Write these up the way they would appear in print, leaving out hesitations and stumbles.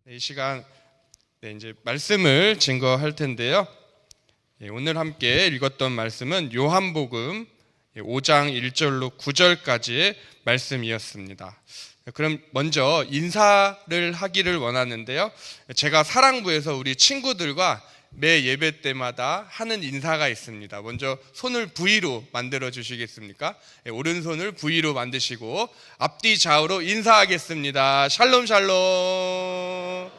이 시간 이제 말씀을 증거할 텐데요. 오늘 함께 읽었던 말씀은 요한복음 5장 1절로 9절까지의 말씀이었습니다. 그럼 먼저 인사를 하기를 원하는데요. 제가 사랑부에서 우리 친구들과 매 예배 때마다 하는 인사가 있습니다. 먼저 손을 V로 만들어 주시겠습니까? 오른손을 V로 만드시고 앞뒤 좌우로 인사하겠습니다. 샬롬 샬롬.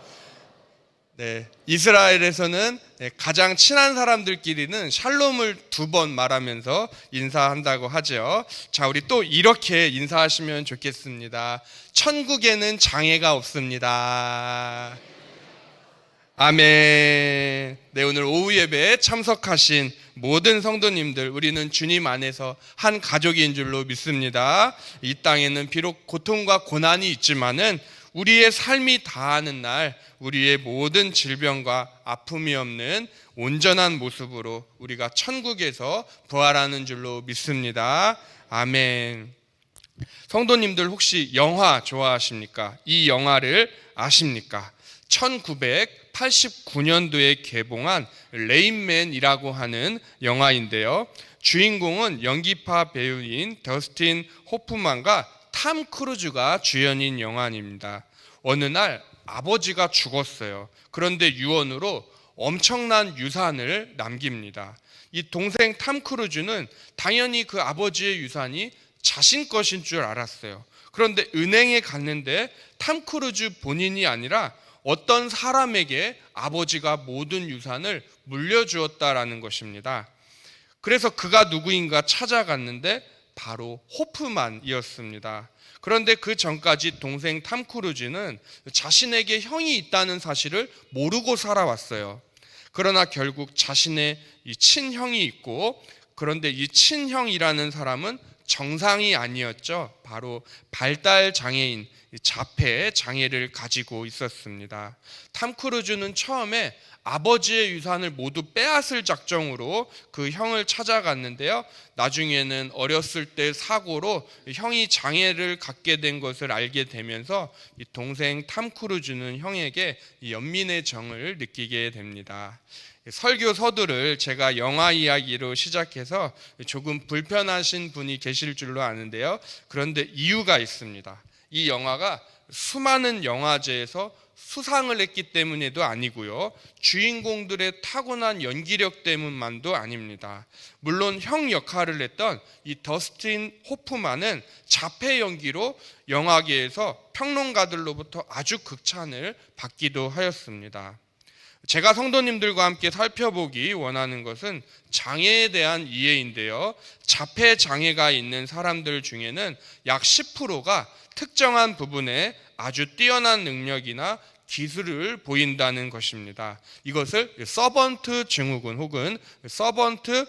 네, 이스라엘에서는 가장 친한 사람들끼리는 샬롬을 2번 말하면서 인사한다고 하죠. 자, 우리 또 이렇게 인사하시면 좋겠습니다. 천국에는 장애가 없습니다. 아멘. 네, 오늘 오후 예배에 참석하신 모든 성도님들, 우리는 주님 안에서 한 가족인 줄로 믿습니다. 이 땅에는 비록 고통과 고난이 있지만은 우리의 삶이 다하는 날 우리의 모든 질병과 아픔이 없는 온전한 모습으로 우리가 천국에서 부활하는 줄로 믿습니다. 아멘. 성도님들 혹시 영화 좋아하십니까? 이 영화를 아십니까? 1989년도에 개봉한 레인맨이라고 하는 영화인데요. 주인공은 연기파 배우인 더스틴 호프만과 탐 크루즈가 주연인 영화입니다. 어느 날 아버지가 죽었어요. 그런데 유언으로 엄청난 유산을 남깁니다. 이 동생 탐 크루즈는 당연히 그 아버지의 유산이 자신 것인 줄 알았어요. 그런데 은행에 갔는데 탐 크루즈 본인이 아니라 어떤 사람에게 아버지가 모든 유산을 물려주었다라는 것입니다. 그래서 그가 누구인가 찾아갔는데 바로 호프만이었습니다. 그런데 그 전까지 동생 탐 크루즈는 자신에게 형이 있다는 사실을 모르고 살아왔어요. 그러나 결국 자신의 이 친형이 있고, 그런데 이 친형이라는 사람은 정상이 아니었죠. 바로 발달 장애인, 자폐 장애를 가지고 있었습니다. 탐 크루즈는 처음에 아버지의 유산을 모두 빼앗을 작정으로 그 형을 찾아갔는데요. 나중에는 어렸을 때 사고로 형이 장애를 갖게 된 것을 알게 되면서 이 동생 탐 크루즈는 형에게 연민의 정을 느끼게 됩니다. 설교 서두를 제가 영화 이야기로 시작해서 조금 불편하신 분이 계실 줄로 아는데요. 그런데 이유가 있습니다. 이 영화가 수많은 영화제에서 수상을 했기 때문에도 아니고요. 주인공들의 타고난 연기력 때문만도 아닙니다. 물론 형 역할을 했던 이 더스틴 호프만은 자폐 연기로 영화계에서 평론가들로부터 아주 극찬을 받기도 하였습니다. 제가 성도님들과 함께 살펴보기 원하는 것은 장애에 대한 이해인데요. 자폐 장애가 있는 사람들 중에는 약 10%가 특정한 부분에 아주 뛰어난 능력이나 기술을 보인다는 것입니다. 이것을 서번트 증후군 혹은 서번트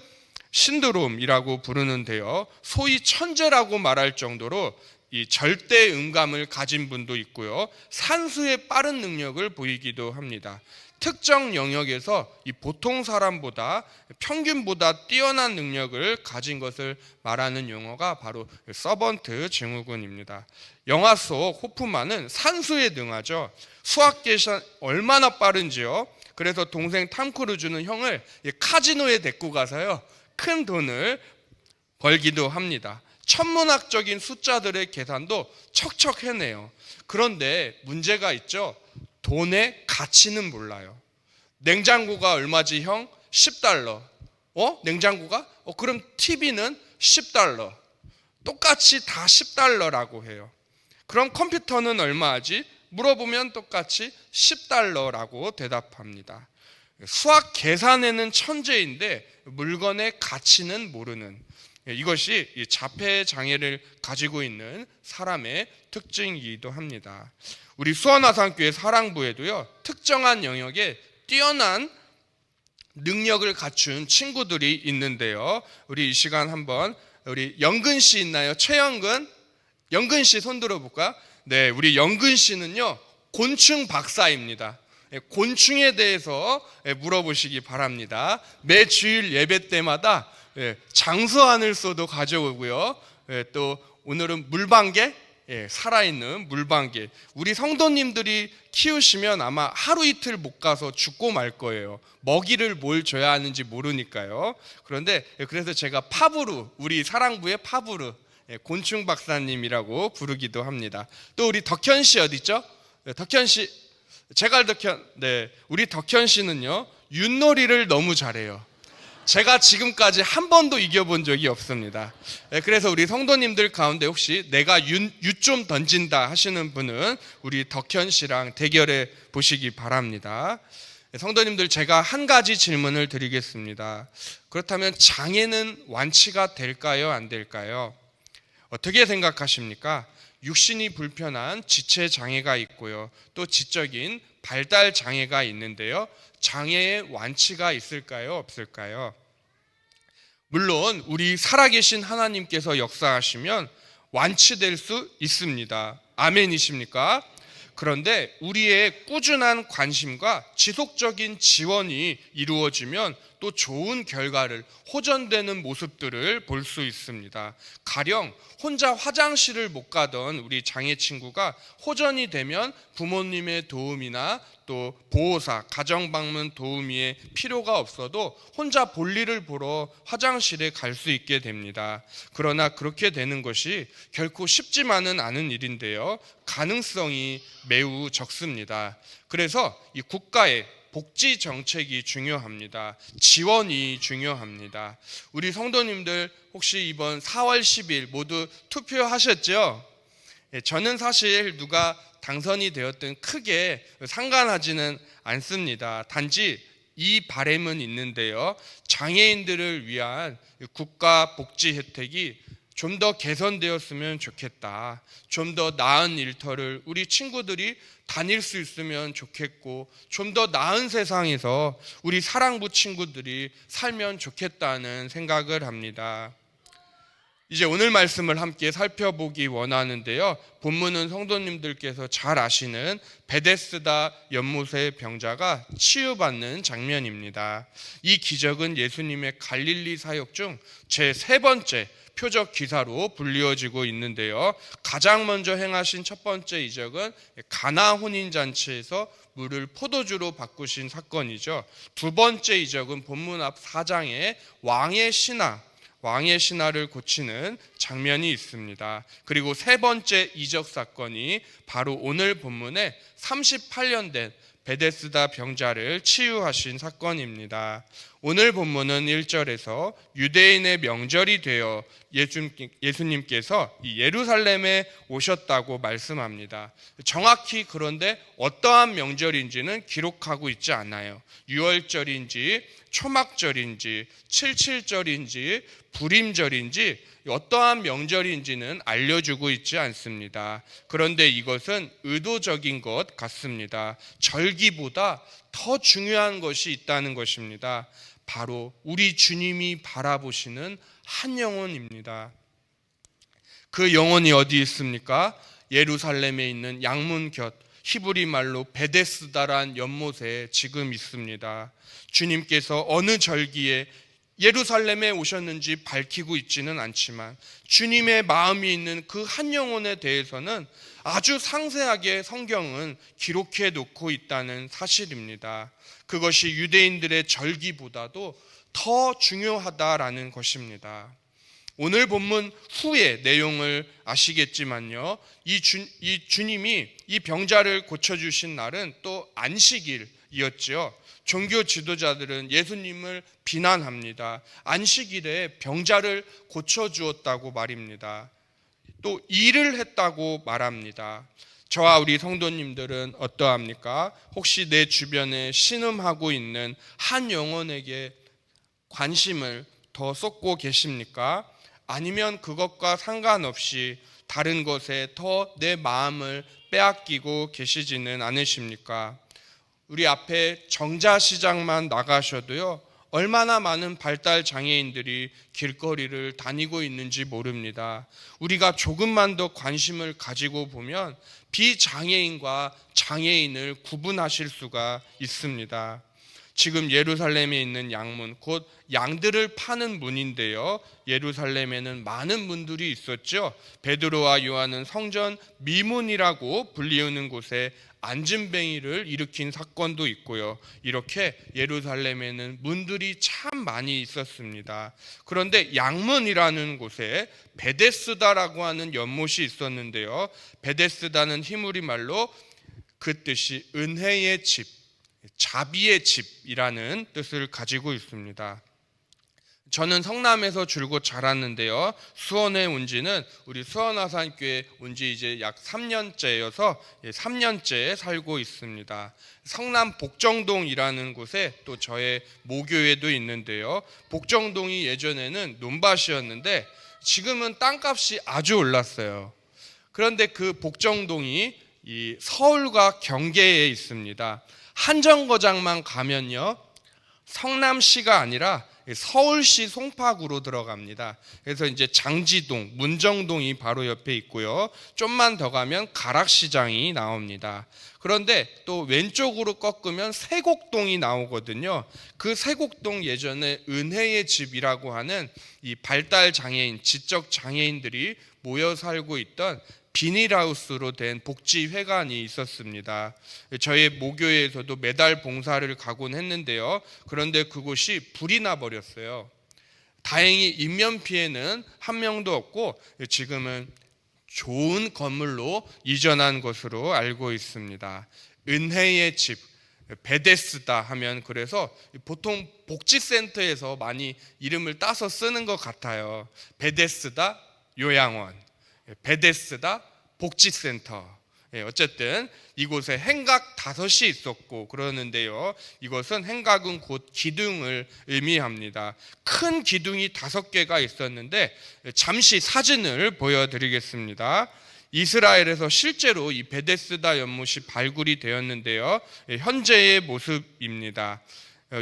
신드롬이라고 부르는데요. 소위 천재라고 말할 정도로 이 절대 음감을 가진 분도 있고요. 산수의 빠른 능력을 보이기도 합니다. 특정 영역에서 이 보통 사람보다 평균보다 뛰어난 능력을 가진 것을 말하는 용어가 바로 서번트 증후군입니다. 영화 속 호프만은 산수에 능하죠. 수학 계산 얼마나 빠른지요. 그래서 동생 탐 크루즈는 형을 카지노에 데리고 가서요, 큰 돈을 벌기도 합니다. 천문학적인 숫자들의 계산도 척척 해내요. 그런데 문제가 있죠. 돈의 가치는 몰라요. 냉장고가 얼마지 형? 10달러. 냉장고가? 그럼 TV는 10달러. 똑같이 다 10달러라고 해요. 그럼 컴퓨터는 얼마지? 물어보면 똑같이 10달러라고 대답합니다. 수학 계산에는 천재인데 물건의 가치는 모르는, 이것이 자폐 장애를 가지고 있는 사람의 특징이기도 합니다. 우리 수원아산교회 사랑부에도요, 특정한 영역에 뛰어난 능력을 갖춘 친구들이 있는데요. 우리 이 시간 한번 우리 영근 씨 있나요? 최영근? 영근 씨 손 들어볼까? 네, 우리 영근 씨는요, 곤충 박사입니다. 곤충에 대해서 물어보시기 바랍니다. 매 주일 예배 때마다 장수하늘소도 가져오고요. 또 오늘은 물방개, 살아있는 물방개. 우리 성도님들이 키우시면 아마 하루 이틀 못 가서 죽고 말 거예요. 먹이를 뭘 줘야 하는지 모르니까요. 그런데 그래서 제가 파브르, 우리 사랑부의 파브르, 곤충 박사님이라고 부르기도 합니다. 또 우리 덕현 씨 어디 있죠? 덕현 씨, 제갈 덕현. 네, 우리 덕현 씨는요 윷놀이를 너무 잘해요. 제가 지금까지 한 번도 이겨본 적이 없습니다. 그래서 우리 성도님들 가운데 혹시 내가 윷 좀 던진다 하시는 분은 우리 덕현 씨랑 대결해 보시기 바랍니다. 성도님들, 제가 한 가지 질문을 드리겠습니다. 그렇다면 장애는 완치가 될까요? 안 될까요? 어떻게 생각하십니까? 육신이 불편한 지체 장애가 있고요. 또 지적인 발달 장애가 있는데요. 장애의 완치가 있을까요? 없을까요? 물론 우리 살아계신 하나님께서 역사하시면 완치될 수 있습니다. 아멘이십니까? 그런데 우리의 꾸준한 관심과 지속적인 지원이 이루어지면 또 좋은 결과를, 호전되는 모습들을 볼 수 있습니다. 가령 혼자 화장실을 못 가던 우리 장애 친구가 호전이 되면 부모님의 도움이나 또 보호사, 가정방문 도우미의 필요가 없어도 혼자 볼일을 보러 화장실에 갈 수 있게 됩니다. 그러나 그렇게 되는 것이 결코 쉽지만은 않은 일인데요. 가능성이 매우 적습니다. 그래서 이 국가의 복지 정책이 중요합니다. 지원이 중요합니다. 우리 성도님들 혹시 이번 4월 10일 모두 투표하셨죠? 저는 사실 누가 당선이 되었든 크게 상관하지는 않습니다. 단지 이 바람은 있는데요. 장애인들을 위한 국가 복지 혜택이 좀 더 개선되었으면 좋겠다. 좀 더 나은 일터를 우리 친구들이 다닐 수 있으면 좋겠고, 좀 더 나은 세상에서 우리 사랑부 친구들이 살면 좋겠다는 생각을 합니다. 이제 오늘 말씀을 함께 살펴보기 원하는데요. 본문은 성도님들께서 잘 아시는 베데스다 연못의 병자가 치유받는 장면입니다. 이 기적은 예수님의 갈릴리 사역 중 제 3번째 표적 기사로 불리워지고 있는데요. 가장 먼저 행하신 첫 번째 이적은 가나 혼인잔치에서 물을 포도주로 바꾸신 사건이죠. 두 번째 이적은 본문 앞 4장에 왕의 신하를 고치는 장면이 있습니다. 그리고 세 번째 이적 사건이 바로 오늘 본문에 38년 된 베데스다 병자를 치유하신 사건입니다. 오늘 본문은 1절에서 유대인의 명절이 되어 예수님께서 예루살렘에 오셨다고 말씀합니다. 정확히 그런데 어떠한 명절인지는 기록하고 있지 않아요. 유월절인지 초막절인지 77절인지 불임절인지 어떠한 명절인지는 알려주고 있지 않습니다. 그런데 이것은 의도적인 것 같습니다. 절기보다 더 중요한 것이 있다는 것입니다. 바로 우리 주님이 바라보시는 한 영혼입니다. 그 영혼이 어디 있습니까? 예루살렘에 있는 양문 곁 히브리 말로 베데스다란 연못에 지금 있습니다. 주님께서 어느 절기에 예루살렘에 오셨는지 밝히고 있지는 않지만 주님의 마음이 있는 그 한 영혼에 대해서는 아주 상세하게 성경은 기록해 놓고 있다는 사실입니다. 그것이 유대인들의 절기보다도 더 중요하다라는 것입니다. 오늘 본문 후의 내용을 아시겠지만요, 이 주님이 이 병자를 고쳐주신 날은 또 안식일이었죠. 종교 지도자들은 예수님을 비난합니다. 안식일에 병자를 고쳐주었다고 말입니다. 또 일을 했다고 말합니다. 저와 우리 성도님들은 어떠합니까? 혹시 내 주변에 신음하고 있는 한 영혼에게 관심을 더 쏟고 계십니까? 아니면 그것과 상관없이 다른 것에 더 내 마음을 빼앗기고 계시지는 않으십니까? 우리 앞에 정자시장만 나가셔도요, 얼마나 많은 발달 장애인들이 길거리를 다니고 있는지 모릅니다. 우리가 조금만 더 관심을 가지고 보면 비장애인과 장애인을 구분하실 수가 있습니다. 지금 예루살렘에 있는 양문, 곧 양들을 파는 문인데요. 예루살렘에는 많은 문들이 있었죠. 베드로와 요한은 성전 미문이라고 불리우는 곳에 안진뱅이를 일으킨 사건도 있고요. 이렇게 예루살렘에는 문들이 참 많이 있었습니다. 그런데 양문이라는 곳에 베데스다라고 하는 연못이 있었는데요. 베데스다는 히브리 말로 그 뜻이 은혜의 집, 자비의 집이라는 뜻을 가지고 있습니다. 저는 성남에서 줄곧 자랐는데요. 수원에 온 지는 우리 수원아산교회 온 지 이제 약 3년째여서 3년째 살고 있습니다. 성남 복정동이라는 곳에 또 저의 모교회도 있는데요. 복정동이 예전에는 논밭이었는데 지금은 땅값이 아주 올랐어요. 그런데 그 복정동이 이 서울과 경계에 있습니다. 한정거장만 가면요, 성남시가 아니라 서울시 송파구로 들어갑니다. 그래서 이제 장지동, 문정동이 바로 옆에 있고요. 좀만 더 가면 가락시장이 나옵니다. 그런데 또 왼쪽으로 꺾으면 세곡동이 나오거든요. 그 세곡동 예전에 은혜의 집이라고 하는 이 발달 장애인, 지적 장애인들이 모여 살고 있던 비닐하우스로 된 복지회관이 있었습니다. 저희 모교회에서도 매달 봉사를 가곤 했는데요. 그런데 그곳이 불이 나버렸어요. 다행히 인명피해는 한 명도 없고 지금은 좋은 건물로 이전한 것으로 알고 있습니다. 은혜의 집, 베데스다 하면 그래서 보통 복지센터에서 많이 이름을 따서 쓰는 것 같아요. 베데스다 요양원, 베데스다 복지센터. 어쨌든 이곳에 행각 5이 있었고 그러는데요. 이것은 행각은 곧 기둥을 의미합니다. 큰 기둥이 5개가 있었는데 잠시 사진을 보여드리겠습니다. 이스라엘에서 실제로 이 베데스다 연못이 발굴이 되었는데요. 현재의 모습입니다.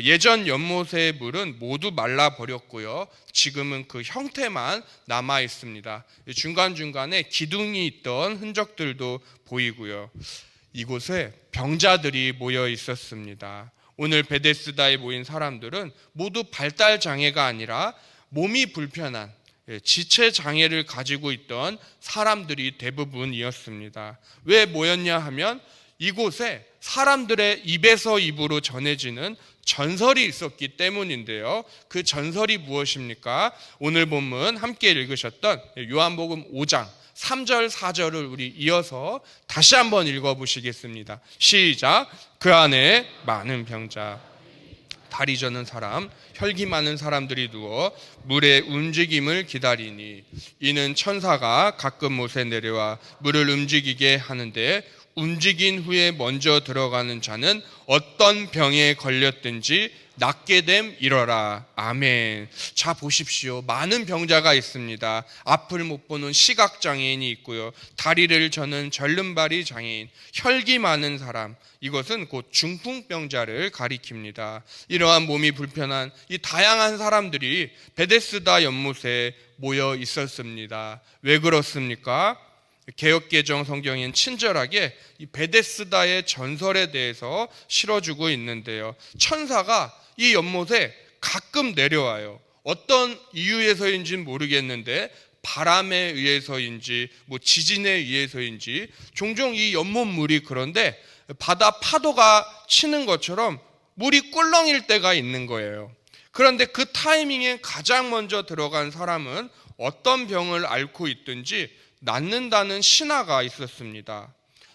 예전 연못의 물은 모두 말라버렸고요. 지금은 그 형태만 남아 있습니다. 중간중간에 기둥이 있던 흔적들도 보이고요. 이곳에 병자들이 모여 있었습니다. 오늘 베데스다에 모인 사람들은 모두 발달 장애가 아니라 몸이 불편한 지체 장애를 가지고 있던 사람들이 대부분이었습니다. 왜 모였냐 하면 이곳에 사람들의 입에서 입으로 전해지는 전설이 있었기 때문인데요. 그 전설이 무엇입니까? 오늘 본문 함께 읽으셨던 요한복음 5장 3절 4절을 우리 이어서 다시 한번 읽어보시겠습니다. 시작. 그 안에 많은 병자, 다리 저는 사람, 혈기 많은 사람들이 누워 물의 움직임을 기다리니 이는 천사가 가끔 못에 내려와 물을 움직이게 하는데 움직인 후에 먼저 들어가는 자는 어떤 병에 걸렸든지 낫게 됨 이러라. 아멘. 자, 보십시오. 많은 병자가 있습니다. 앞을 못 보는 시각장애인이 있고요. 다리를 저는 절름발이 장애인, 혈기 많은 사람, 이것은 곧 중풍병자를 가리킵니다. 이러한 몸이 불편한 이 다양한 사람들이 베데스다 연못에 모여 있었습니다. 왜 그렇습니까? 개역개정 성경엔 친절하게 이 베데스다의 전설에 대해서 실어주고 있는데요. 천사가 이 연못에 가끔 내려와요. 어떤 이유에서인지는 모르겠는데 바람에 의해서인지 뭐 지진에 의해서인지 종종 이 연못 물이 그런데 바다 파도가 치는 것처럼 물이 꿀렁일 때가 있는 거예요. 그런데 그 타이밍에 가장 먼저 들어간 사람은 어떤 병을 앓고 있든지 낫는다는 신화가 있었습니다.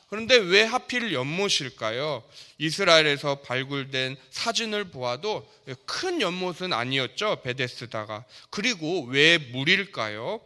그런데 왜 하필 연못일까요? 이스라엘에서 발굴된 사진을 보아도 큰 연못은 아니었죠, 베데스다가. 그리고 왜 물일까요?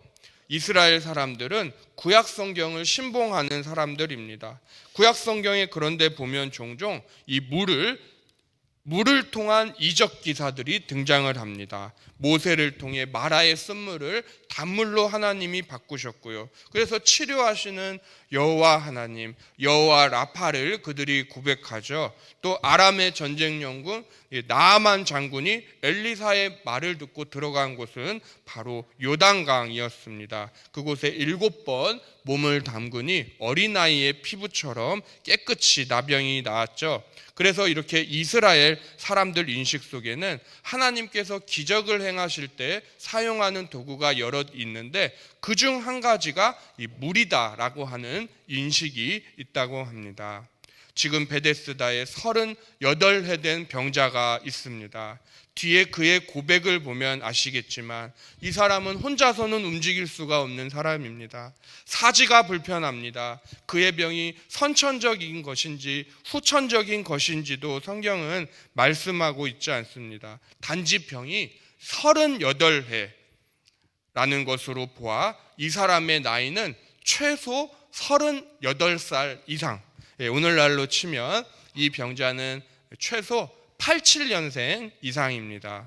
이스라엘 사람들은 구약 성경을 신봉하는 사람들입니다. 구약 성경에 그런데 보면 종종 이 물을 통한 이적 기사들이 등장을 합니다. 모세를 통해 마라의 쓴물을 단물로 하나님이 바꾸셨고요. 그래서 치료하시는 여호와 하나님, 여호와 라파를 그들이 고백하죠. 또 아람의 전쟁 영군 나아만 장군이 엘리사의 말을 듣고 들어간 곳은 바로 요단강이었습니다. 그곳에 7번 몸을 담그니 어린아이의 피부처럼 깨끗이 나병이 나았죠. 그래서 이렇게 이스라엘 사람들 인식 속에는 하나님께서 기적을 행하실 때 사용하는 도구가 여럿 있는데 그중 한 가지가 이 물이다라고 하는 인식이 있다고 합니다. 지금 베데스다에 38회 된 병자가 있습니다. 뒤에 그의 고백을 보면 아시겠지만 이 사람은 혼자서는 움직일 수가 없는 사람입니다. 사지가 불편합니다. 그의 병이 선천적인 것인지 후천적인 것인지도 성경은 말씀하고 있지 않습니다. 단지 병이 38회라는 것으로 보아 이 사람의 나이는 최소 38살 이상, 오늘날로 치면 이 병자는 최소 87년생 이상입니다.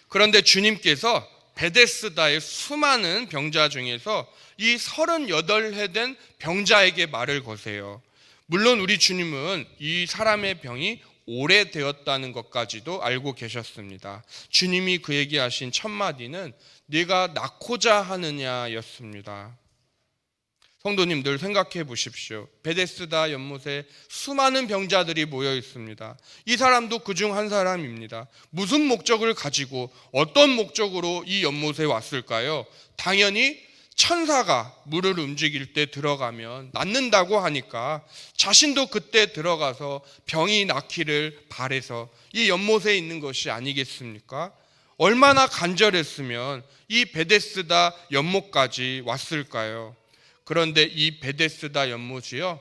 그런데 주님께서 베데스다의 수많은 병자 중에서 이 38회 된 병자에게 말을 거세요. 물론 우리 주님은 이 사람의 병이 오래되었다는 것까지도 알고 계셨습니다. 주님이 그에게 하신 첫 마디는 네가 낫고자 하느냐였습니다. 성도님들 생각해 보십시오. 베데스다 연못에 수많은 병자들이 모여 있습니다. 이 사람도 그중 한 사람입니다. 무슨 목적을 가지고 어떤 목적으로 이 연못에 왔을까요? 당연히 천사가 물을 움직일 때 들어가면 낫는다고 하니까 자신도 그때 들어가서 병이 낫기를 바라서 이 연못에 있는 것이 아니겠습니까? 얼마나 간절했으면 이 베데스다 연못까지 왔을까요? 그런데 이 베데스다 연못이요,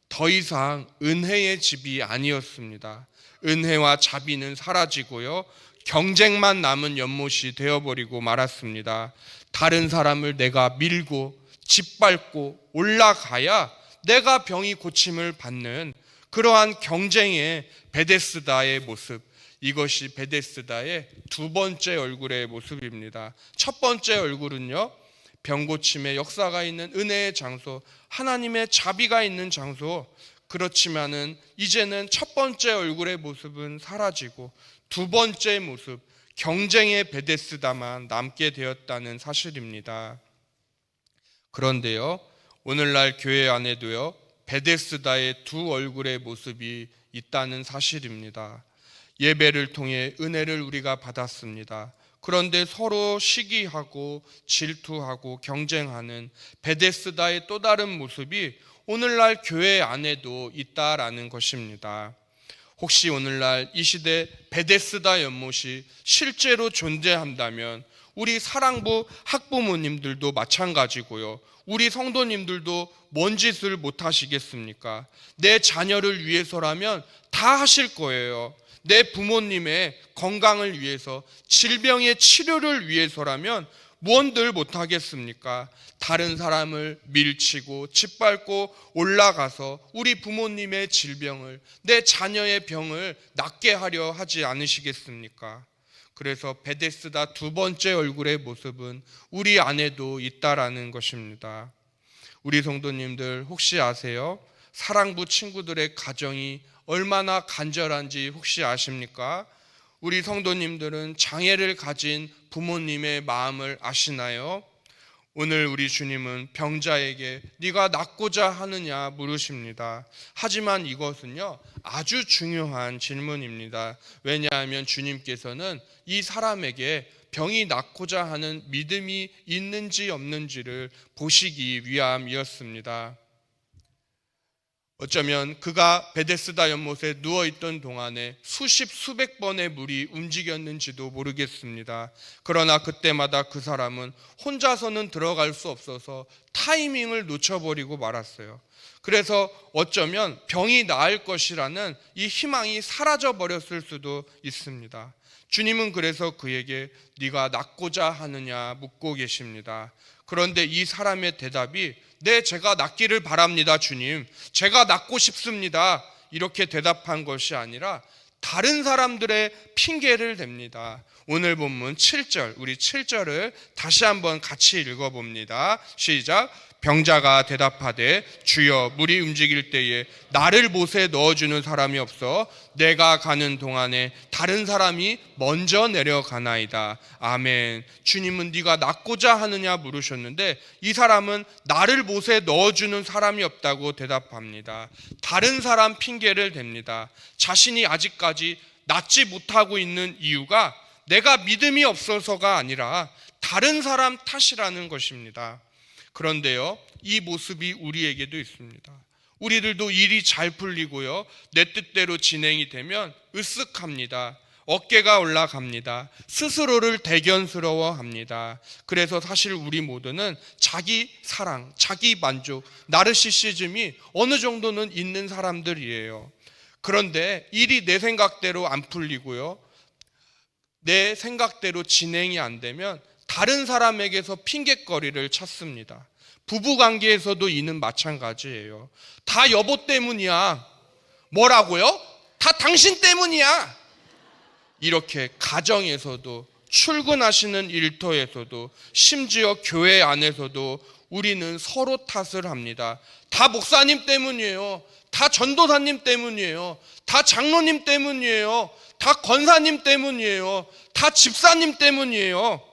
더 이상 은혜의 집이 아니었습니다. 은혜와 자비는 사라지고요, 경쟁만 남은 연못이 되어버리고 말았습니다. 다른 사람을 내가 밀고 짓밟고 올라가야 내가 병이 고침을 받는 그러한 경쟁의 베데스다의 모습, 이것이 베데스다의 두 번째 얼굴의 모습입니다. 첫 번째 얼굴은요, 병고침의 역사가 있는 은혜의 장소, 하나님의 자비가 있는 장소. 그렇지만은 이제는 첫 번째 얼굴의 모습은 사라지고 두 번째 모습, 경쟁의 베데스다만 남게 되었다는 사실입니다. 그런데요, 오늘날 교회 안에도요, 베데스다의 두 얼굴의 모습이 있다는 사실입니다. 예배를 통해 은혜를 우리가 받았습니다. 그런데 서로 시기하고 질투하고 경쟁하는 베데스다의 또 다른 모습이 오늘날 교회 안에도 있다라는 것입니다. 혹시 오늘날 이 시대 베데스다 연못이 실제로 존재한다면 우리 사랑부 학부모님들도 마찬가지고요, 우리 성도님들도 뭔 짓을 못 하시겠습니까? 내 자녀를 위해서라면 다 하실 거예요. 내 부모님의 건강을 위해서, 질병의 치료를 위해서라면 무언들 못하겠습니까? 다른 사람을 밀치고 짓밟고 올라가서 우리 부모님의 질병을, 내 자녀의 병을 낫게 하려 하지 않으시겠습니까? 그래서 베데스다 두 번째 얼굴의 모습은 우리 안에도 있다라는 것입니다. 우리 성도님들 혹시 아세요? 사랑부 친구들의 가정이 얼마나 간절한지 혹시 아십니까? 우리 성도님들은 장애를 가진 부모님의 마음을 아시나요? 오늘 우리 주님은 병자에게 네가 낫고자 하느냐 물으십니다. 하지만 이것은요, 아주 중요한 질문입니다. 왜냐하면 주님께서는 이 사람에게 병이 낫고자 하는 믿음이 있는지 없는지를 보시기 위함이었습니다. 어쩌면 그가 베데스다 연못에 누워있던 동안에 수십 수백 번의 물이 움직였는지도 모르겠습니다. 그러나 그때마다 그 사람은 혼자서는 들어갈 수 없어서 타이밍을 놓쳐버리고 말았어요. 그래서 어쩌면 병이 나을 것이라는 이 희망이 사라져버렸을 수도 있습니다. 주님은 그래서 그에게 네가 낫고자 하느냐 묻고 계십니다. 그런데 이 사람의 대답이 네, 제가 낫기를 바랍니다, 주님. 제가 낫고 싶습니다. 이렇게 대답한 것이 아니라 다른 사람들의 핑계를 댑니다. 오늘 본문 7절, 우리 7절을 다시 한번 같이 읽어봅니다. 시작. 병자가 대답하되 주여 물이 움직일 때에 나를 못에 넣어주는 사람이 없어 내가 가는 동안에 다른 사람이 먼저 내려가나이다. 아멘. 주님은 네가 낫고자 하느냐 물으셨는데 이 사람은 나를 못에 넣어주는 사람이 없다고 대답합니다. 다른 사람 핑계를 댑니다. 자신이 아직까지 낫지 못하고 있는 이유가 내가 믿음이 없어서가 아니라 다른 사람 탓이라는 것입니다. 그런데요, 이 모습이 우리에게도 있습니다. 우리들도 일이 잘 풀리고요, 내 뜻대로 진행이 되면 으쓱합니다. 어깨가 올라갑니다. 스스로를 대견스러워합니다. 그래서 사실 우리 모두는 자기 사랑, 자기 만족, 나르시시즘이 어느 정도는 있는 사람들이에요. 그런데 일이 내 생각대로 안 풀리고요, 내 생각대로 진행이 안 되면 다른 사람에게서 핑곗거리를 찾습니다. 부부관계에서도 이는 마찬가지예요. 다 여보 때문이야. 뭐라고요? 다 당신 때문이야. 이렇게 가정에서도, 출근하시는 일터에서도, 심지어 교회 안에서도 우리는 서로 탓을 합니다. 다 목사님 때문이에요. 다 전도사님 때문이에요. 다 장로님 때문이에요. 다 권사님 때문이에요. 다 집사님 때문이에요.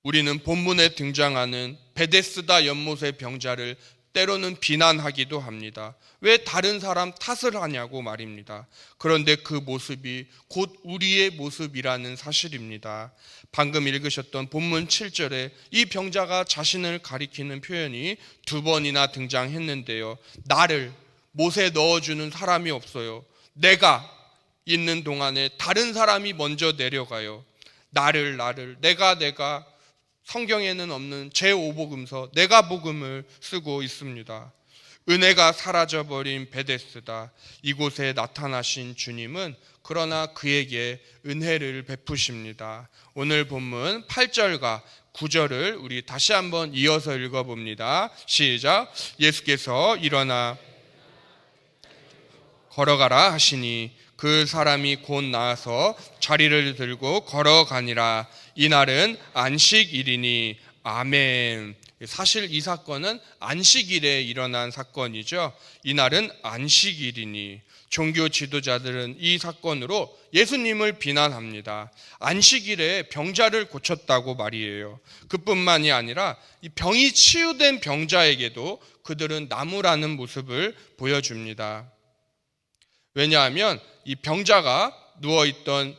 우리는 본문에 등장하는 베데스다 연못의 병자를 때로는 비난하기도 합니다. 왜 다른 사람 탓을 하냐고 말입니다. 그런데 그 모습이 곧 우리의 모습이라는 사실입니다. 방금 읽으셨던 본문 7절에 이 병자가 자신을 가리키는 표현이 2번이나 등장했는데요. 나를 못에 넣어주는 사람이 없어요. 내가 있는 동안에 다른 사람이 먼저 내려가요. 나를 내가 성경에는 없는 제5복음서 내가 복음을 쓰고 있습니다. 은혜가 사라져버린 베데스다, 이곳에 나타나신 주님은 그러나 그에게 은혜를 베푸십니다. 오늘 본문 8절과 9절을 우리 다시 한번 이어서 읽어봅니다. 시작. 예수께서 일어나 걸어가라 하시니 그 사람이 곧 나와서 자리를 들고 걸어가니라. 이날은 안식일이니. 아멘. 사실 이 사건은 안식일에 일어난 사건이죠. 이날은 안식일이니. 종교 지도자들은 이 사건으로 예수님을 비난합니다. 안식일에 병자를 고쳤다고 말이에요. 그뿐만이 아니라 이 병이 치유된 병자에게도 그들은 나무라는 모습을 보여줍니다. 왜냐하면 이 병자가 누워있던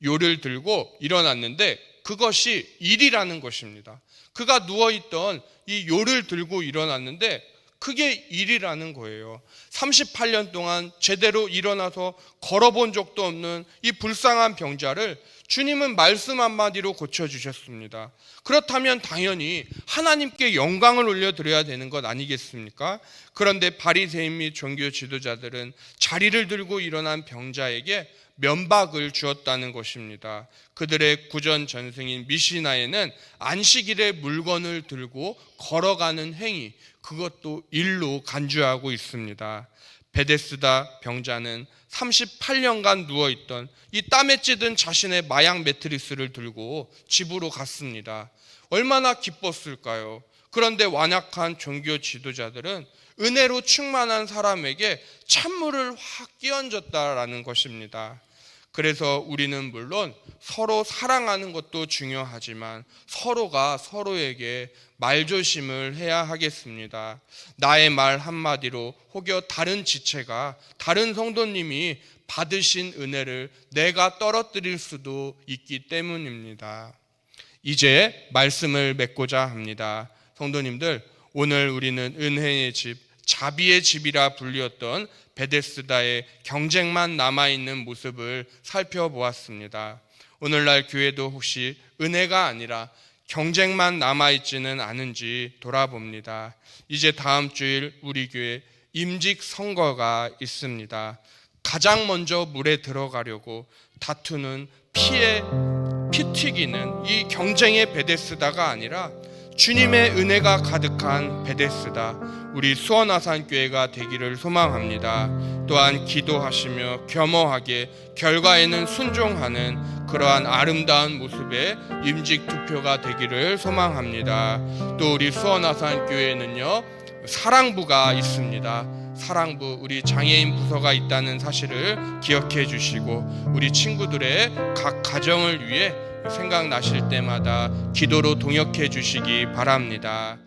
요를 들고 일어났는데 그것이 일이라는 것입니다. 그가 누워있던 이 요를 들고 일어났는데 그게 일이라는 거예요. 38년 동안 제대로 일어나서 걸어본 적도 없는 이 불쌍한 병자를 주님은 말씀 한마디로 고쳐주셨습니다. 그렇다면 당연히 하나님께 영광을 올려드려야 되는 것 아니겠습니까? 그런데 바리새인 및 종교 지도자들은 자리를 들고 일어난 병자에게 면박을 주었다는 것입니다. 그들의 구전 전승인 미시나에는 안식일에 물건을 들고 걸어가는 행위, 그것도 일로 간주하고 있습니다. 베데스다 병자는 38년간 누워있던 이 땀에 찌든 자신의 마약 매트리스를 들고 집으로 갔습니다. 얼마나 기뻤을까요? 그런데 완악한 종교 지도자들은 은혜로 충만한 사람에게 찬물을 확 끼얹었다라는 것입니다. 그래서 우리는 물론 서로 사랑하는 것도 중요하지만 서로가 서로에게 말조심을 해야 하겠습니다. 나의 말 한마디로 혹여 다른 지체가, 다른 성도님이 받으신 은혜를 내가 떨어뜨릴 수도 있기 때문입니다. 이제 말씀을 맺고자 합니다. 성도님들, 오늘 우리는 은혜의 집, 자비의 집이라 불리었던 베데스다의 경쟁만 남아있는 모습을 살펴보았습니다. 오늘날 교회도 혹시 은혜가 아니라 경쟁만 남아있지는 않은지 돌아봅니다. 이제 다음 주일 우리 교회 임직 선거가 있습니다. 가장 먼저 물에 들어가려고 다투는 피 튀기는 이 경쟁의 베데스다가 아니라 주님의 은혜가 가득한 베데스다, 우리 수원아산교회가 되기를 소망합니다. 또한 기도하시며 겸허하게 결과에는 순종하는 그러한 아름다운 모습의 임직 투표가 되기를 소망합니다. 또 우리 수원아산교회는요, 사랑부가 있습니다. 사랑부, 우리 장애인 부서가 있다는 사실을 기억해 주시고 우리 친구들의 각 가정을 위해 생각나실 때마다 기도로 동역해 주시기 바랍니다.